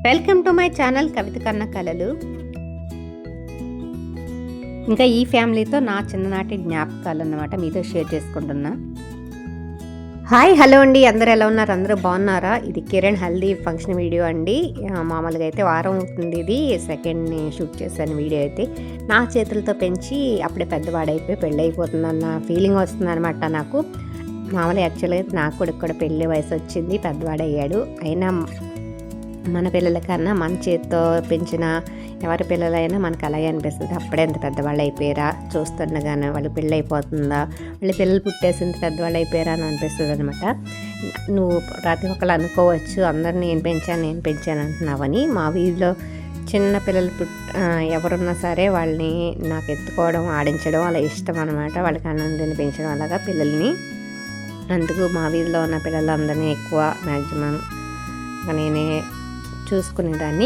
Welcome to my channel కవిత కన్న కలలు. ఇంకా ఈ ఫ్యామిలీతో నా చిన్ననాటి జ్ఞాపకాలు అన్నమాట మీతో షేర్ చేసుకుంటున్నా. హాయ్ హలో అండి, అందరూ ఎలా ఉన్నారు? అందరూ బాగున్నారా? ఇది కిరణ్ హల్దీ ఫంక్షన్ వీడియో అండి. మామూలుగా అయితే వారం అవుతుంది, ఇది సెకండ్ని షూట్ చేశాను వీడియో అయితే. నా చేతులతో పెంచి అప్పుడే పెద్దవాడైపోయి పెళ్ళి అయిపోతుందన్న ఫీలింగ్ వస్తుంది అనమాట నాకు. మామూలుగా యాక్చువల్గా నాకు కూడా పెళ్ళి వయసు వచ్చింది, పెద్దవాడయ్యాడు. అయినా మన పిల్లల కన్నా మన చేతితో పెంచిన ఎవరి పిల్లలైనా మనకు అలాగే అనిపిస్తుంది. అప్పుడే ఎంత పెద్దవాళ్ళు అయిపోయారా చూస్తుండగానే, వాళ్ళు పెళ్ళి అయిపోతుందా, వాళ్ళ పిల్లలు పుట్టేసింది పెద్దవాళ్ళు అయిపోయారా అని అనిపిస్తుంది అనమాట. నువ్వు ప్రతి ఒక్కళ్ళు అనుకోవచ్చు అందరిని నేను పెంచాను అంటున్నావని. మా వీధిలో చిన్న పిల్లలు ఎవరున్నా సరే వాళ్ళని నాకు ఎత్తుకోవడం, ఆడించడం అలా ఇష్టం అనమాట. వాళ్ళకి అన్నం తిని పెంచడం అలాగా పిల్లల్ని. అందుకు మా వీధిలో ఉన్న పిల్లలందరినీ ఎక్కువ మ్యాక్సిమం నేనే చూసుకునేదాన్ని.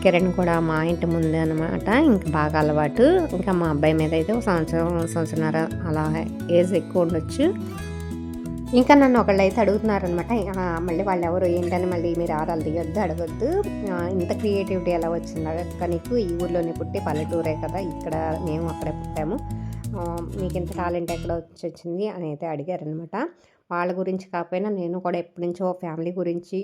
కిరణ్ కూడా మా ఇంటి ముందే అనమాట, ఇంక బాగా అలవాటు. ఇంకా మా అబ్బాయి మీద అయితే సంవత్సరంన్నర అలా ఏజ్ ఎక్కువ ఉండొచ్చు. ఇంకా నన్ను ఒకళ్ళు అయితే అడుగుతున్నారనమాట, మళ్ళీ వాళ్ళు ఎవరు ఏంటని మళ్ళీ మీరు ఆరాలు తీయొద్దు, అడగొద్దు, ఇంత క్రియేటివిటీ ఎలా వచ్చిందా అక్క నీకు? ఈ ఊర్లోనే పుట్టి, పల్లెటూరే కదా, ఇక్కడ మేము అక్కడే పుట్టాము, మీకు ఇంత టాలెంట్ ఎక్కడ వచ్చింది అని అయితే అడిగారనమాట. వాళ్ళ గురించి కాకపోయినా నేను కూడా ఎప్పటి నుంచో ఫ్యామిలీ గురించి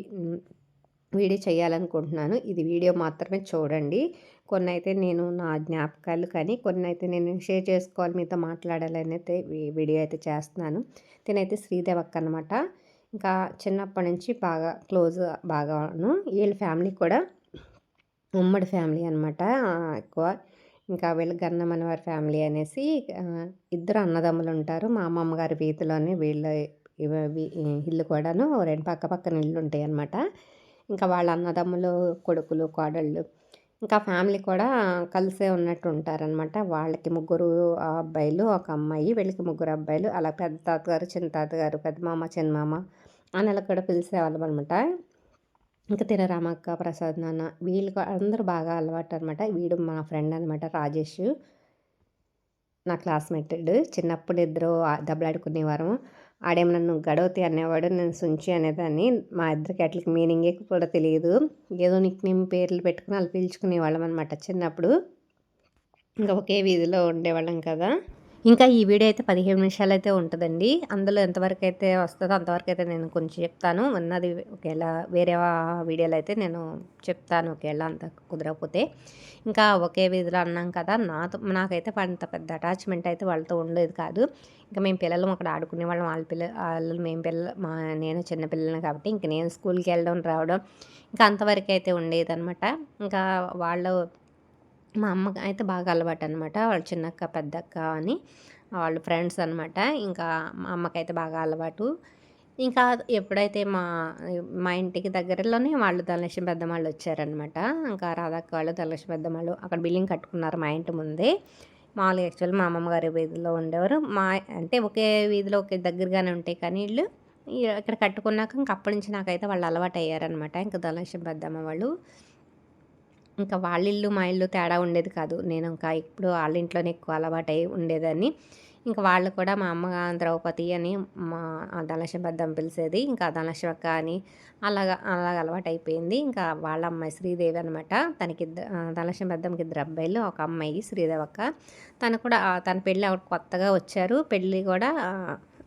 వీడియో చేయాలనుకుంటున్నాను. ఇది వీడియో మాత్రమే చూడండి. కొన్ని అయితే నేను నా జ్ఞాపకాలు, కానీ కొన్ని అయితే నేను షేర్ చేసుకోవాలి, మీతో మాట్లాడాలని అయితే వీడియో అయితే చేస్తున్నాను. తినైతే శ్రీదేవి అక్క అనమాట. ఇంకా చిన్నప్పటి నుంచి బాగా క్లోజ్, బాగాను. వీళ్ళ ఫ్యామిలీ కూడా ఉమ్మడి ఫ్యామిలీ అనమాట ఎక్కువ. ఇంకా వీళ్ళ గన్నమని వారి ఫ్యామిలీ అనేసి ఇద్దరు అన్నదమ్ములు ఉంటారు. మా అమ్మమ్మ గారి వీధిలోనే వీళ్ళ ఇల్లు కూడాను, రెండు పక్క పక్కన ఇల్లు ఉంటాయి అన్నమాట. ఇంకా వాళ్ళ అన్నదమ్ములు, కొడుకులు, కోడళ్ళు, ఇంకా ఫ్యామిలీ కూడా కలిసే ఉన్నట్టు ఉంటారనమాట. వాళ్ళకి ముగ్గురు అబ్బాయిలు, ఒక అమ్మాయి. వీళ్ళకి ముగ్గురు అబ్బాయిలు. అలా పెద్ద తాతగారు, చిన్న తాతగారు, పెద్ద మామ, చిన్న మామ అని అలా కూడా పిలిచేవాళ్ళం అనమాట. ఇంకా తినరామక్క, ప్రసాద్ నాన్న, వీళ్ళు అందరూ బాగా అలవాటు అనమాట. వీడు మా ఫ్రెండ్ అనమాట, రాజేష్, నా క్లాస్మేటెడ్. చిన్నప్పుడు ఇద్దరు దెబ్బలాడుకునేవారు. ఆడేమో నన్ను గడవతి అనేవాడు, నేను సుంచి అనేదాన్ని. మా ఇద్దరికి అట్లకి మీనింగే కూడా తెలియదు. ఏదో నిక్ నేమ్ పేర్లు పెట్టుకుని వాళ్ళు పిలుచుకునేవాళ్ళం అనమాట చిన్నప్పుడు. ఇంకా ఒకే వీధిలో ఉండేవాళ్ళం కదా. ఇంకా ఈ వీడియో అయితే 15 నిమిషాలు అయితే ఉంటుందండి. అందులో ఎంతవరకు అయితే వస్తుందో అంతవరకు అయితే నేను కొంచెం చెప్తాను. ఉన్నది ఒకవేళ వేరే వీడియోలో అయితే నేను చెప్తాను, ఒకవేళ అంత కుదరకపోతే. ఇంకా ఒకే వీధిలో అన్నాం కదా, నాకైతే అంత పెద్ద అటాచ్మెంట్ అయితే వాళ్ళతో ఉండేది కాదు. ఇంకా మేము పిల్లలు అక్కడ ఆడుకునేవాళ్ళం. వాళ్ళు మేము నేను చిన్న పిల్లలు కాబట్టి ఇంక నేను స్కూల్కి వెళ్ళడం రావడం ఇంకా అంతవరకు అయితే ఉండేదన్నమాట. ఇంకా వాళ్ళు మా అమ్మకి అయితే బాగా అలవాటు అనమాట. వాళ్ళు చిన్నక్క, పెద్దక్క అని వాళ్ళు ఫ్రెండ్స్ అనమాట. ఇంకా మా అమ్మకైతే బాగా అలవాటు. ఇంకా ఎప్పుడైతే మా ఇంటికి దగ్గరలోనే వాళ్ళు ధనలక్ష్మి పెద్దమ్మాళ్ళు వచ్చారనమాట. ఇంకా రాధక్క వాళ్ళు, ధనలక్ష్మి పెద్దమ్మాళ్ళు అక్కడ బిల్డింగ్ కట్టుకున్నారు మా ఇంటి ముందే. మామూలుగా యాక్చువల్ మా అమ్మమ్మ గారి వీధిలో ఉండేవారు. అంటే ఒకే వీధిలో ఒకే దగ్గరగానే ఉంటాయి కానీ వీళ్ళు ఇక్కడ కట్టుకున్నాక ఇంక అప్పటి నుంచి నాకైతే వాళ్ళు అలవాటు అయ్యారనమాట. ఇంకా ధనలక్ష్మి పెద్దమ్మ వాళ్ళు. ఇంకా వాళ్ళ ఇల్లు మా ఇల్లు తేడా ఉండేది కాదు. నేను ఇంకా ఇప్పుడు వాళ్ళ ఇంట్లోనే ఎక్కువ అలవాటై ఉండేదాన్ని. ఇంకా వాళ్ళు కూడా మా అమ్మ ద్రౌపది అని మా ధనలక్ష్మి పెద్దమ్మ పిలిచేది. ఇంకా ధనలక్ష్మి అక్క అని అలాగ అలవాటైపోయింది. ఇంకా వాళ్ళ అమ్మాయి శ్రీదేవి అనమాట. ధనలక్ష్మి పెద్దమ్మకి ఇద్దరు అబ్బాయిలు, ఒక అమ్మాయి శ్రీదేవి అక్క. తను కూడా తన పెళ్ళి కొత్తగా వచ్చారు. పెళ్ళి కూడా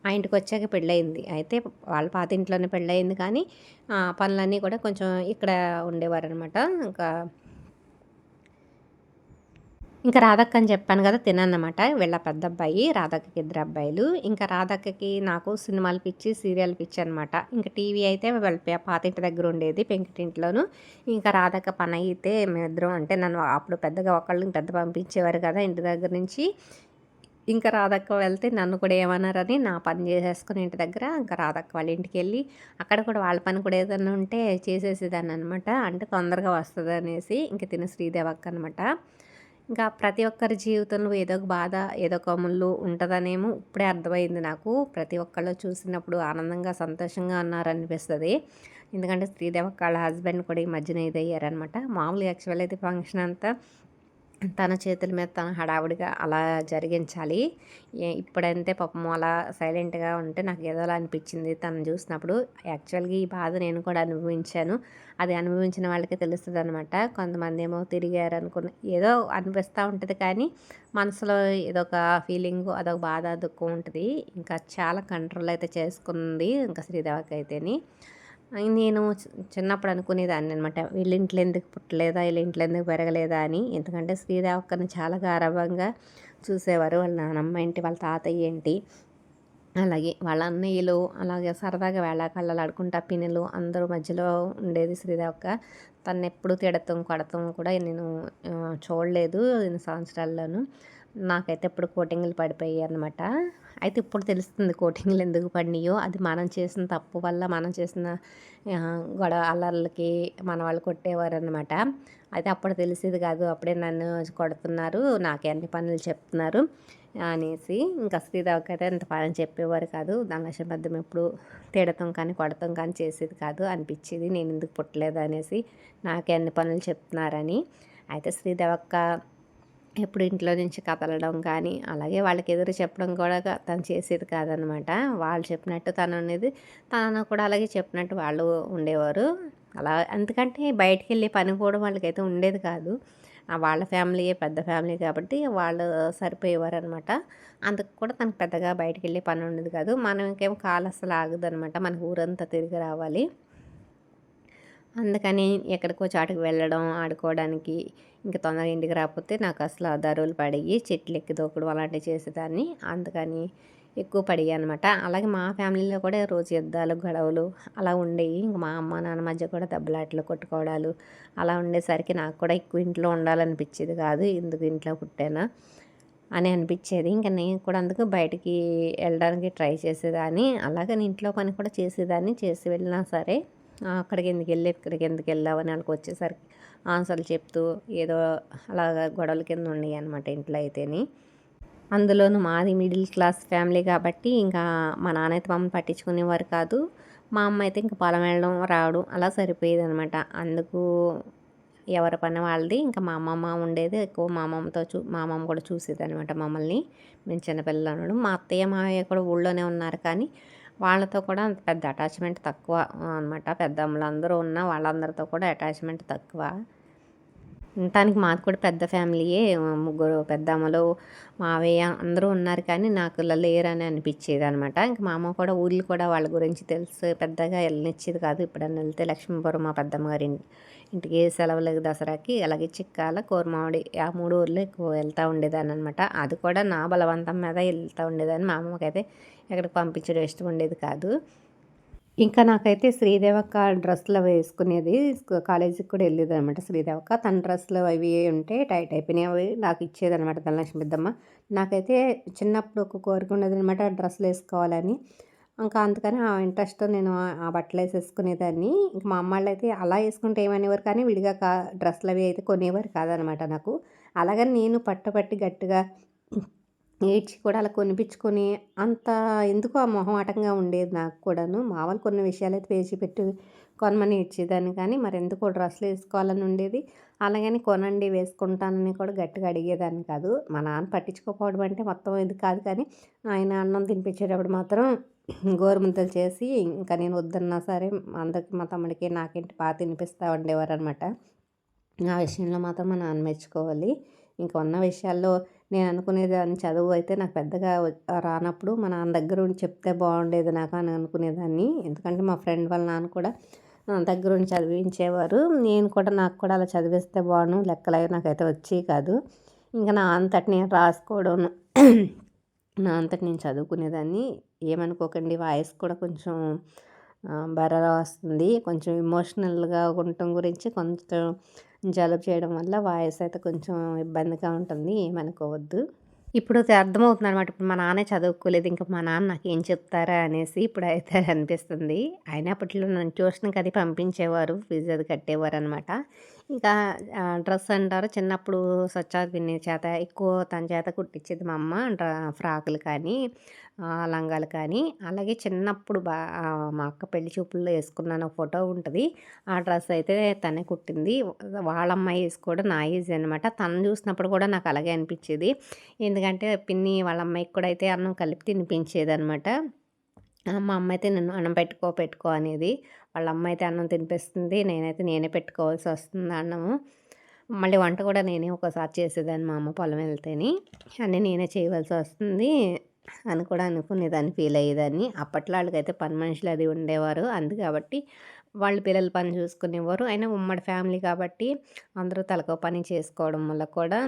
ఆ ఇంటికి వచ్చాక పెళ్ళయింది. అయితే వాళ్ళ పాత ఇంట్లోనే పెళ్ళయింది కానీ పనులన్నీ కూడా కొంచెం ఇక్కడ ఉండేవారనమాట. ఇంకా రాధక్క అని చెప్పాను కదా, తినన్నమాట. వీళ్ళ పెద్ద అబ్బాయి, రాధక్కకి ఇద్దరు అబ్బాయిలు. ఇంకా రాధక్కకి నాకు సినిమాలు పిచ్చి, సీరియల్ పిచ్చి అనమాట. ఇంకా టీవీ అయితే వాళ్ళ పాతింటి దగ్గర ఉండేది, పెంకిటింట్లోను. ఇంకా రాధక్క పని అయితే మేమిద్దరం, అంటే నన్ను అప్పుడు పెద్దగా ఒకళ్ళని పెద్ద పంపించేవారు కదా ఇంటి దగ్గర నుంచి. ఇంకా రాధక్క వెళ్తే నన్ను కూడా ఏమన్నారని నా పని చేసేసుకుని ఇంటి దగ్గర ఇంకా రాధక్క వాళ్ళ ఇంటికి వెళ్ళి అక్కడ కూడా వాళ్ళ పని కూడా ఏదైనా ఉంటే చేసేసేదాన్ని అనమాట. అంటే తొందరగా వస్తుంది అనేసి. ఇంక తిన శ్రీదేవక్క అనమాట. ఇంకా ప్రతి ఒక్కరి జీవితంలో ఏదో ఒక బాధ, ఏదో ఒక ముళ్ళు ఉంటుందనేమో ఇప్పుడే అర్థమైంది నాకు. ప్రతి ఒక్కళ్ళు చూసినప్పుడు ఆనందంగా, సంతోషంగా ఉన్నారనిపిస్తుంది. ఎందుకంటే శ్రీదేవక్క వాళ్ళ హస్బెండ్ కూడా ఈ మధ్యన ఇదయ్యారనమాట. మామూలుగా యాక్చువల్ అయితే ఫంక్షన్ అంతా తన చేతుల మీద తన హడావుడిగా అలా జరిగించాలి. ఇప్పుడంటే పాపం అలా సైలెంట్‌గా ఉంటే నాకు ఏదోలా అనిపించింది తనని చూసినప్పుడు. యాక్చువల్‌గా ఈ బాధ నేను కూడా అనుభవించాను. అది అనుభవించిన వాళ్ళకే తెలుస్తదనమాట. కొంతమందేమో తిరిగారనుకుని ఏదో అనిపిస్తా ఉంటది కానీ, మనసులో ఏదొక ఫీలింగు, అదొక బాధ, దుఃఖం ఉంటది. ఇంకా చాలా కంట్రోల్ అయితే చేసుకుంది ఇంకా శ్రీదేవకైతేని. నేను చిన్నప్పుడు అనుకునేదాన్ననమాట. వీళ్ళింట్లో ఎందుకు పుట్టలేదా? వీళ్ళింట్లో ఎందుకు పెరగలేదా అని. ఎందుకంటే శ్రీదేవక్కని చాలా గారాబంగా చూసేవారు. వాళ్ళ నానమ్మ ఏంటి, వాళ్ళ తాతయ్య ఏంటి, అలాగే వాళ్ళ అన్నయ్యలు, అలాగే సరదాగా వేళాకళ్ళాలాడుకుంటా పిన్నులు అందరూ మధ్యలో ఉండేది శ్రీదేవక్క. తనెప్పుడు తిడతం, కొడతం కూడా నేను చూడలేదు ఇన్ని సంవత్సరాల్లోనూ. నాకైతే ఎప్పుడు కోటింగ్‌లు పడిపోయాయనమాట. అయితే ఇప్పుడు తెలుస్తుంది కోటింగ్‌లు ఎందుకు పడినాయో. అది మనం చేసిన తప్పు వల్ల, మనం చేసిన గొడవ అల్లర్లకి మన వాళ్ళు కొట్టేవారనమాట. అయితే అప్పుడు తెలిసేది కాదు. అప్పుడే నన్ను కొడుతున్నారు, నాకే అన్ని పనులు చెప్తున్నారు అనేసి. ఇంకా శ్రీదేవికైతే అంత పని చెప్పేవారు కాదు. ధనలక్ష్మి పెద్దమ్మ ఎప్పుడు తిడతం కానీ, కొడతం కానీ చేసేది కాదు. అనిపించేది నేను ఎందుకు పుట్టలేదు అనేసి, నాకే అన్ని పనులు చెప్తున్నారని. అయితే శ్రీదేవక్క ఎప్పుడు ఇంట్లో నుంచి కదలడం కానీ, అలాగే వాళ్ళకి ఎదురు చెప్పడం కూడా తను చేసేది కాదనమాట. వాళ్ళు చెప్పినట్టు తను ఉండేది. తను కూడా అలాగే చెప్పినట్టు వాళ్ళు ఉండేవారు. అలా ఎందుకంటే బయటికెళ్ళి పని కూడా వాళ్ళకైతే ఉండేది కాదు. వాళ్ళ ఫ్యామిలీయే పెద్ద ఫ్యామిలీ కాబట్టి వాళ్ళు సరిపోయేవారనమాట. అందుకు కూడా తనకు పెద్దగా బయటికెళ్ళే పని ఉండేది కాదు. మనకేమో కాలు అస్సలు ఆగదనమాట. మనకు ఊరంతా తిరిగి రావాలి. అందుకని ఎక్కడికో చాటుకు వెళ్ళడం, ఆడుకోవడానికి, ఇంక తొందరగా ఇంటికి రాకపోతే నాకు అసలు దరువులు పడేయి. చెట్లు ఎక్కి దూకడం అలాంటివి చేసేదాన్ని. అందుకని ఎక్కువ పడేయనమాట. అలాగే మా ఫ్యామిలీలో కూడా రోజు యుద్ధాలు, గొడవలు అలా ఉండేవి. ఇంక మా అమ్మ, నాన్న మధ్య కూడా దెబ్బలాటలు, కొట్టుకోవడాలు అలా ఉండేసరికి నాకు కూడా ఎక్కువ ఇంట్లో ఉండాలనిపించేది కాదు. ఎందుకు ఇంట్లో పుట్టానా అని అనిపించేది. ఇంక నేను కూడా అందుకు బయటికి వెళ్ళడానికి ట్రై చేసేదాన్ని. అలాగే ఇంట్లో పని కూడా చేసేదాన్ని. చేసి వెళ్ళినా సరే అక్కడికి ఎందుకు వెళ్ళి ఇక్కడికి ఎందుకు వెళ్ళావు అని వాళ్ళకి వచ్చేసరికి ఆన్సర్లు చెప్తూ ఏదో అలాగా గొడవల కింద ఉండేవి అనమాట ఇంట్లో అయితేని. అందులోనూ మాది మిడిల్ క్లాస్ ఫ్యామిలీ కాబట్టి ఇంకా మా నాన్న అయితే మమ్మల్ని పట్టించుకునేవారు కాదు. మా అమ్మ అయితే ఇంకా పొలం వెళ్ళడం రావడం అలా సరిపోయేది అనమాట. అందుకు ఎవరి పని వాళ్ళది. ఇంకా మా అమ్మమ్మ ఉండేది ఎక్కువ. మా అమ్మమ్మ కూడా చూసేది అనమాట మమ్మల్ని, మేము చిన్నపిల్లలు ఉండడం. మా అత్తయ్య మావయ్య కూడా ఊళ్ళోనే ఉన్నారు కానీ వాళ్ళతో కూడా అంత పెద్ద అటాచ్మెంట్ తక్కువ అనమాట. పెద్దమ్మలు అందరూ ఉన్న వాళ్ళందరితో కూడా అటాచ్మెంట్ తక్కువ. ఉండటానికి మాది కూడా పెద్ద ఫ్యామిలీయే. ముగ్గురు పెద్దమ్మలు, మావయ్య అందరూ ఉన్నారు కానీ నాకు ఇలా లేరని అనిపించేది అనమాట. ఇంక మా అమ్మ కూడా ఊర్లు కూడా వాళ్ళ గురించి తెలుసు పెద్దగా వెళ్ళనిచ్చేది కాదు. ఎప్పుడన్నా వెళ్తే లక్ష్మీపురం మా పెద్దమ్మ గారి ఇంటికి సెలవులకి, దసరాకి, అలాగే చిక్కాల, కోరమావిడి ఆ 3 ఊర్లు ఎక్కువ వెళ్తూ ఉండేదాన్ని అనమాట. అది కూడా నా బలవంతం మీద వెళ్తూ ఉండేదాన్ని. మా అమ్మకైతే ఎక్కడికి పంపించడం ఇష్టం ఉండేది కాదు. ఇంకా నాకైతే శ్రీదేవక్క డ్రెస్సులు వేసుకునేది. కాలేజీకి కూడా వెళ్ళేదనమాట శ్రీదేవక్క. తన డ్రెస్సులు అవి ఉంటే టైట్ అయిపోయినాయి. అవి నాకు ఇచ్చేదనమాట ధనలక్ష్మి పెద్దమ్మ. నాకైతే చిన్నప్పుడు ఒక కోరిక ఉండేదనమాట డ్రెస్సులు వేసుకోవాలని. ఇంకా అందుకని ఆ ఇంట్రెస్ట్‌తో నేను ఆ బట్టలు వేసేసుకునేదాన్ని. ఇంక మా అమ్మాళ్ళైతే అలా వేసుకుంటే ఏమనేవారు కానీ విడిగా డ్రెస్సులు అవి అయితే కొనేవారు కాదనమాట నాకు. అలాగని నేను పట్టుబట్టి గట్టిగా ఏడ్చి కూడా అలా కొనిపించుకొని అంత ఎందుకో ఆ మొహమాటంగా ఉండేది నాకు కూడాను. మామూలు కొన్ని విషయాలైతే పేచీపెట్టి కొనమని ఇచ్చేదాన్ని కానీ మరెందుకో డ్రెస్సులు వేసుకోవాలని ఉండేది. అలాగని కొనండి వేసుకుంటానని కూడా గట్టిగా అడిగేదాన్ని కాదు. మా నాన్న పట్టించుకోకపోవడం అంటే మొత్తం ఇది కాదు కానీ ఆయన అన్నం తినిపించేటప్పుడు మాత్రం గోరుముద్దలు చేసి ఇంకా నేను వద్దన్నా సరే అందరికి మా తమ్ముడికి నాకేంటి తినిపిస్తూ ఉండేవారనమాట. ఆ విషయంలో మాత్రం మా నాన్న మెచ్చుకోవాలి. ఇంక ఉన్న విషయాల్లో నేను అనుకునేదాన్ని చదువు అయితే నాకు పెద్దగా రానప్పుడు మా నాన్న దగ్గర ఉండి చెప్తే బాగుండేది నాకు అని అనుకునేదాన్ని. ఎందుకంటే మా ఫ్రెండ్ వాళ్ళ నాన్న కూడా దగ్గరుండి చదివించేవారు. నేను కూడా నాకు కూడా అలా చదివిస్తే బాగుండు. లెక్కలు నాకైతే వచ్చేవి కాదు. ఇంకా నా అంతటి నేను రాసుకోవడం, నా అంతటి నేను చదువుకునేదాన్ని. ఏమనుకోకండి వాయిస్ కూడా కొంచెం బర్రెగా వస్తుంది. కొంచెం ఎమోషనల్గా ఉండటం గురించి కొంచెం జలుబు చేయడం వల్ల వాయిస్ అయితే కొంచెం ఇబ్బందిగా ఉంటుంది. ఏమనుకోవద్దు. ఇప్పుడైతే అర్థమవుతుందనమాట. ఇప్పుడు మా నాన్నే చదువుకోలేదు. ఇంకా మా నాన్న నాకేం చెప్తారా అనేసి ఇప్పుడైతే అనిపిస్తుంది. అయినా అప్పట్లో నన్ను ట్యూషన్‌కి అది పంపించేవారు. ఫీజు అది కట్టేవారనమాట. ఇంకా డ్రెస్ అంటారు చిన్నప్పుడు పిన్ని చేత ఎక్కువ తన చేత కుట్టించేది మా అమ్మ. ఫ్రాకులు కానీ, లంగాలు కానీ, అలాగే చిన్నప్పుడు మా అక్క పెళ్లి చూపుల్లో ఏసుకున్నాను ఒక ఫోటో ఉంటది. ఆ డ్రెస్ అయితే తనే కుట్టింది. వాళ్ళ అమ్మాయి ఏసుకోవడం నా ఏజే అనమాట. తనని చూసినప్పుడు కూడా నాకు అలాగే అనిపిచ్చేది. ఎందుకంటే పిన్ని వాళ్ళ అమ్మాయికి కూడా అయితే అన్నం కలిపి తినిపించేదనమాట. మా అమ్మ అయితే నన్ను అన్నం పెట్టుకో, పెట్టుకో అనేది. వాళ్ళ అమ్మ అయితే అన్నం తినిపిస్తుంది. నేనే పెట్టుకోవాల్సొస్తుంది అన్నము. మళ్ళీ వంట కూడా నేనే ఒక్కోసారి చేసేదాన్ని మా అమ్మ పొలం వెళ్తేని. అన్నీ నేనే చేయవలసొస్తుంది అని కూడా అనుకునేదాన్ని, ఫీల్ అయ్యేదాన్ని. అప్పట్లో ఆళ్ళకైతే పని మనుషులు అది ఉండేవారు. కాబట్టి వాళ్ళు పిల్లల పని చూసుకునేవారు. అయినా ఉమ్మడి ఫ్యామిలీ కాబట్టి అందరూ తలకో పని చేసుకోవడం వల్ల కూడా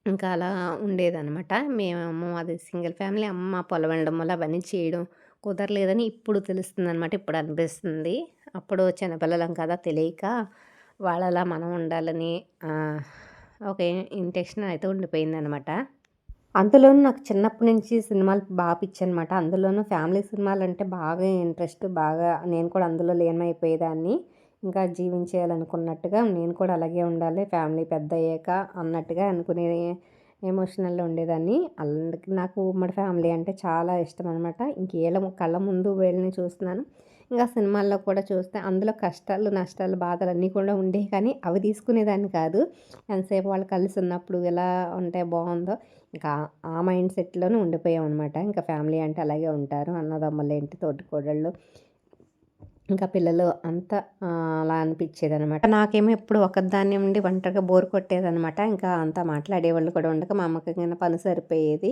ఇంకా అలా ఉండేదనమాట. మేమేమో అది సింగిల్ ఫ్యామిలీ. అమ్మ పొలం వెళ్ళడం వల్ల అవన్నీ చేయడం కుదరలేదని ఇప్పుడు తెలుస్తుందనమాట. ఇప్పుడు అనిపిస్తుంది. అప్పుడు చిన్నపిల్లలం కదా తెలియక వాళ్ళలా మనం ఉండాలని ఒక ఇంటెన్షన్ అయితే ఉండిపోయిందనమాట. అందులోనూ నాకు చిన్నప్పటి నుంచి సినిమాలు పిచ్చనమాట. అందులోనూ ఫ్యామిలీ సినిమాలంటే బాగా ఇంట్రెస్ట్. నేను కూడా అందులో లీనమైపోయేదాన్ని. ఇంకా జీవించేయాలనుకున్నట్టుగా నేను కూడా అలాగే ఉండాలి ఫ్యామిలీ పెద్దయ్యాక అన్నట్టుగా అనుకునే ఎమోషనల్‌లో ఉండేదాన్ని. అందుకే నాకు ఉమ్మడి ఫ్యామిలీ అంటే చాలా ఇష్టమనమాట. కళ్ళ ముందు వీళ్ళని చూస్తున్నాను. ఇంకా సినిమాల్లో కూడా చూస్తే అందులో కష్టాలు, నష్టాలు, బాధలన్నీ కూడా ఉండేవి కానీ అవి తీసుకునేదాన్ని కాదు. ఎంతసేపు వాళ్ళు కలిసి ఉన్నప్పుడు ఎలా ఉంటే బావుందో ఇంకా ఆ మైండ్ సెట్‌లోనే ఉండిపోయామనమాట. ఇంకా ఫ్యామిలీ అంటే అలాగే ఉంటారు. అన్నదమ్ములేంటి, తోటికోడళ్ళు, ఇంకా పిల్లలు అంతా అలా అనిపిచ్చేదనమాట. నాకేమో ఎప్పుడు ఒక్కదాన్నే ఉండి ఒంటరిగా బోర్ కొట్టేదనమాట. ఇంకా అంతా మాట్లాడేవాళ్ళు కూడా ఉండక మా అమ్మకి ఇంక పని సరిపోయేది.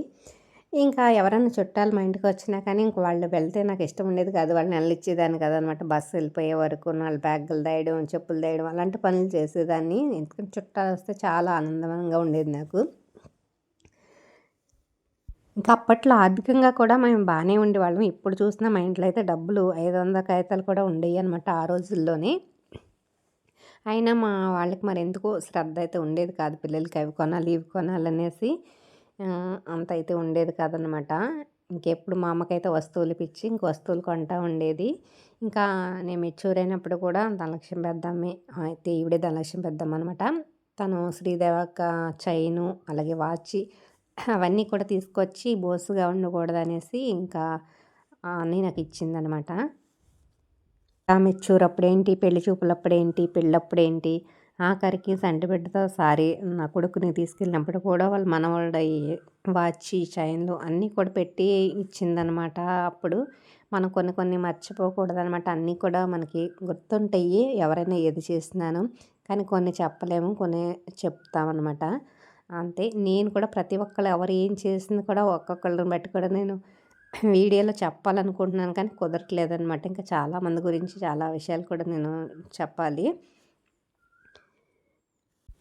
ఇంకా ఎవరైనా చుట్టాలు మా ఇంటికొచ్చినా కానీ ఇంక వాళ్ళు వెళ్తే నాకు ఇష్టం ఉండేది కాదు. వాళ్ళని వెళ్ళనిచ్చేదాన్ని కాదనమాట. బస్సు వెళ్ళిపోయే వరకు వాళ్ళ బ్యాగులు దాయడం, చెప్పులు దాయడం అలాంటి పనులు చేసేదాన్ని. ఎందుకంటే చుట్టాలొస్తే చాలా ఆనందంగా ఉండేది నాకు. ఇంకా అప్పట్లో ఆర్థికంగా కూడా మేము బాగానే ఉండేవాళ్ళం. ఇప్పుడు చూసినా మా ఇంట్లో అయితే డబ్బులు 500 కాగితాలు కూడా ఉండేయనమాట ఆ రోజుల్లోనే. అయినా మా వాళ్ళకి మరెందుకో శ్రద్ధ అయితే ఉండేది కాదు. పిల్లలకి అవి కొనాలి, ఇవి కొనాలనేసి అంత అయితే ఉండేది కాదనమాట. ఇంకెప్పుడు మా అమ్మకైతే వస్తువులు పిచ్చి. ఇంక వస్తువులు కొంటా ఉండేది. ఇంకా నేను మెచ్యూర్ అయినప్పుడు కూడా ధనలక్ష్మి పెద్దమ్మే అయితే ఈవిడే ధనలక్ష్మి పెద్దమ్మ అనమాట. తను శ్రీదేవక్క చైను, అలాగే వాచి అవన్నీ కూడా తీసుకొచ్చి బోసుగా ఉండకూడదనేసి ఇంకా అన్నీ నాకు ఇచ్చిందనమాట. మెచ్యూర్ అప్పుడేంటి, పెళ్లి చూపులప్పుడేంటి, పెళ్ళప్పుడేంటి, ఆఖరికి సంటిబిడ్డతో నా కొడుకుని తీసుకెళ్ళినప్పుడు కూడా వాళ్ళ మనవడయి వాచి, చైన్లు అన్నీ కూడా పెట్టి ఇచ్చిందనమాట. అప్పుడు మనం కొన్ని కొన్ని మర్చిపోకూడదనమాట. అన్నీ కూడా మనకి గుర్తుంటాయి. ఎవరైనా ఏది చేసినాను. కానీ కొన్ని చెప్పలేము, కొన్ని చెప్తామనమాట. అంతే. నేను కూడా ప్రతి ఒక్కళ్ళు ఎవరు ఏం చేసింది కూడా ఒక్కొక్కళ్ళని బట్టి కూడా నేను వీడియోలో చెప్పాలనుకుంటున్నాను కానీ కుదరట్లేదనమాట. ఇంకా చాలామంది గురించి చాలా విషయాలు కూడా నేను చెప్పాలి.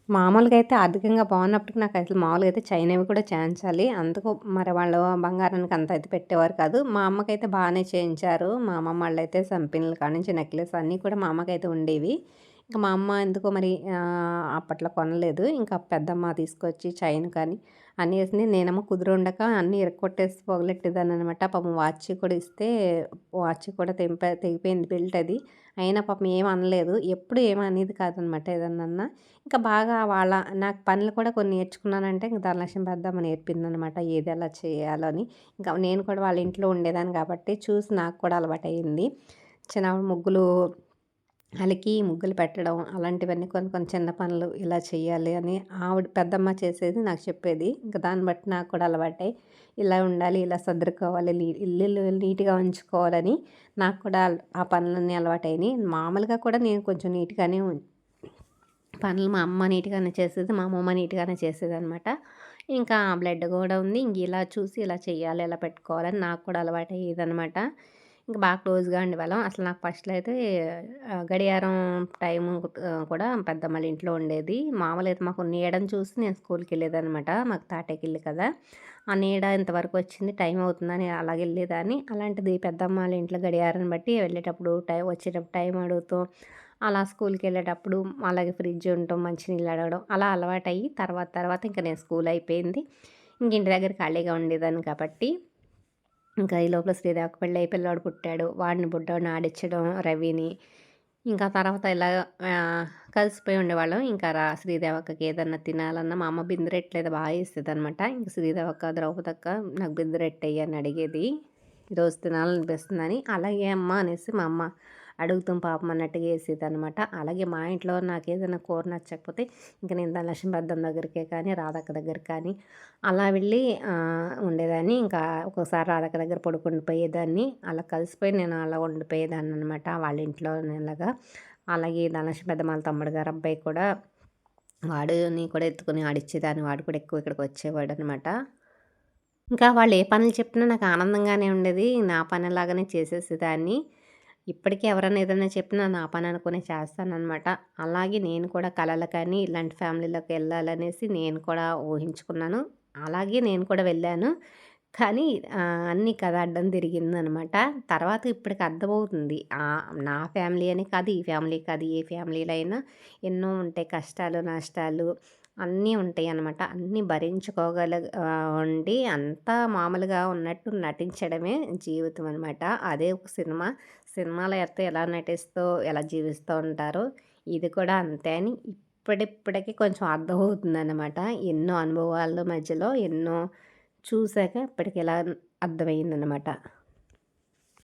మామూలుగా అయితే ఆర్థికంగా బాగున్నప్పటికి నాకు అసలు మామూలుగా అయితే చైనవి కూడా చేయించాలి. అందుకు మరి వాళ్ళు బంగారానికి అంత అయితే పెట్టేవారు కాదు. మా అమ్మకైతే బాగానే చేయించారు. మా అమ్మమ్మ వాళ్ళైతే సంపిన్నుల కాడ నుంచి నెక్లెస్ అన్నీ కూడా మా అమ్మకైతే ఉండేవి. ఇంకా మా అమ్మ ఎందుకో మరి అప్పట్లో కొనలేదు. ఇంకా పెద్దమ్మ తీసుకొచ్చి చైన్ కానీ అన్నీ వేసింది. నేనేమో కుదురుండక అన్నీ ఇరక్కొట్టేసి పొగలెట్టేదాన్ననమాట. పాపం వాచ్ కూడా ఇస్తే వాచ్ కూడా తెగిపోయింది బెల్ట్ అది. అయినా పాపం ఏమి అనలేదు. ఎప్పుడు ఏమి అనేది కాదనమాట ఏదన్నా. ఇంకా బాగా నాకు పనులు కూడా కొన్ని నేర్చుకున్నానంటే ఇంక ధనలక్ష్మి పెద్దమ్మ నేర్పిందనమాట. ఏది ఎలా చేయాలో అని. ఇంకా నేను కూడా వాళ్ళ ఇంట్లో ఉండేదాన్ని కాబట్టి చూసి నాకు కూడా అలవాటయింది. చిన్నప్పుడు ముగ్గులు పెట్టడం అలాంటివన్నీ కొన్ని కొన్ని చిన్న పనులు ఇలా చేయాలి అని ఆవిడ పెద్దమ్మ చేసేది నాకు చెప్పేది. ఇంకా దాన్ని బట్టి నాకు కూడా అలవాటై ఇలా ఉండాలి, ఇలా సర్దుకోవాలి, ఇల్లు నీట్‌గా ఉంచుకోవాలని నాకు కూడా ఆ పనులన్నీ అలవాటయినాయి. మామూలుగా కూడా నేను కొంచెం నీట్‌గానే పనులు మా అమ్మ నీట్‌గానే చేసేది. మా అమ్మమ్మ నీట్‌గానే చేసేదనమాట. ఇంకా బ్లడ్ కూడా ఉంది. ఇంక ఇలా చూసి ఇలా చేయాలి, ఇలా పెట్టుకోవాలని నాకు కూడా అలవాటయ్యేదనమాట. ఇంక బాగా క్లోజ్‌గా ఉండేవాళ్ళం. అసలు నాకు ఫస్ట్‌లో అయితే గడియారం టైము కూడా పెద్దమ్మళ్ళ ఇంట్లో ఉండేది. మామూలుగా అయితే మాకు నీడని చూసి నేను స్కూల్‌కెళ్ళేదనమాట. మాకు తాటకిల్లు కదా! ఆ నీడ ఇంతవరకు వచ్చింది, టైం అవుతుందని అలాగెళ్ళేదాన్ని. అలాంటిది పెద్దమ్మ వాళ్ళ ఇంట్లో గడియారాన్ని బట్టి వెళ్ళేటప్పుడు వచ్చేటప్పుడు టైం అడుగుతూ అలా స్కూల్‌కెళ్ళేటప్పుడు అలాగే ఫ్రిడ్జ్ ఉండటం, మంచినీళ్ళు అడగడం అలా అలవాటయ్యి తర్వాత తర్వాత ఇంక నేను స్కూల్ అయిపోయింది. ఇంక ఇంటి దగ్గర ఖాళీగా ఉండేదాన్ని కాబట్టి ఇంకా ఈ లోపల శ్రీదేవికి పెళ్ళయి పిల్లోడు పుట్టాడు. వాడిని బుడ్డోడిని ఆడించడం రవిని. ఇంకా తర్వాత ఇలా కలిసిపోయి ఉండేవాళ్ళం. ఇంకా శ్రీదేవక్కకి ఏదన్నా తినాలన్నా మా అమ్మ బిందెరొట్టెలు బాగా చేసేదనమాట. ఇంక శ్రీదేవక్క, ద్రౌపదక్క నాకు బిందెరొట్టెయ్యి అని అడిగేది. ఈరోజు తినాలనిపిస్తుందని. అలాగే అమ్మ అనేసి మా అమ్మ అడుగుతాం పాపం అన్నట్టుగా వేసేదనమాట. అలాగే మా ఇంట్లో నాకేదైనా కూర నచ్చకపోతే ఇంక నేను ధనలక్ష్మి పెద్దమ్మ దగ్గరికే కానీ, రాధక్క దగ్గరికి కానీ అలా వెళ్ళి ఉండేదాన్ని. ఇంకా ఒక్కోసారి రాధక్క దగ్గర పడుకొని పోయేదాన్ని. అలా కలిసిపోయి నేను అలా ఉండిపోయేదాన్ని అనమాట వాళ్ళ ఇంట్లో ఇలాగా. అలాగే ధనలక్ష్మి పెద్దమ్మ వాళ్ళ తమ్ముడు గారు అబ్బాయి కూడా వాడిని కూడా ఎత్తుకొని ఆడిచ్చేదాన్ని. వాడు కూడా ఎక్కువ ఇక్కడికి వచ్చేవాడనమాట. ఇంకా వాళ్ళు ఏ పనులు చెప్పినా నాకు ఆనందంగానే ఉండేది. నా పనిలాగానే చేసేసేదాన్ని. ఇప్పటికీ ఎవరైనా ఏదైనా చెప్పినా నా పని అనుకునే చేస్తాననమాట. అలాగే నేను కూడా కలలు కానీ ఇలాంటి ఫ్యామిలీలోకి వెళ్ళాలనేసి నేను కూడా ఊహించుకున్నాను. అలాగే నేను కూడా వెళ్ళాను. కానీ అన్నీ కథ అడ్డం తిరిగిందనమాట. తర్వాత ఇప్పటికి అర్థమవుతుంది. నా ఫ్యామిలీ అని కాదు, ఈ ఫ్యామిలీ కాదు, ఏ ఫ్యామిలీలో అయినా ఎన్నో ఉంటాయి కష్టాలు, నష్టాలు అన్నీ ఉంటాయన్నమాట. అన్నీ ఉండి అంతా మామూలుగా ఉన్నట్టు నటించడమే జీవితం అనమాట. అదే ఒక సినిమా. సినిమాలో ఎలా నటిస్తూ, ఎలా జీవిస్తూ ఉంటారో ఇది కూడా అంతే అని ఇప్పటికి కొంచెం అర్థమవుతుందన్నమాట. ఎన్నో అనుభవాల మధ్యలో ఎన్నో చూసాక ఇప్పటికి ఇలా అర్థమయ్యిందనమాట.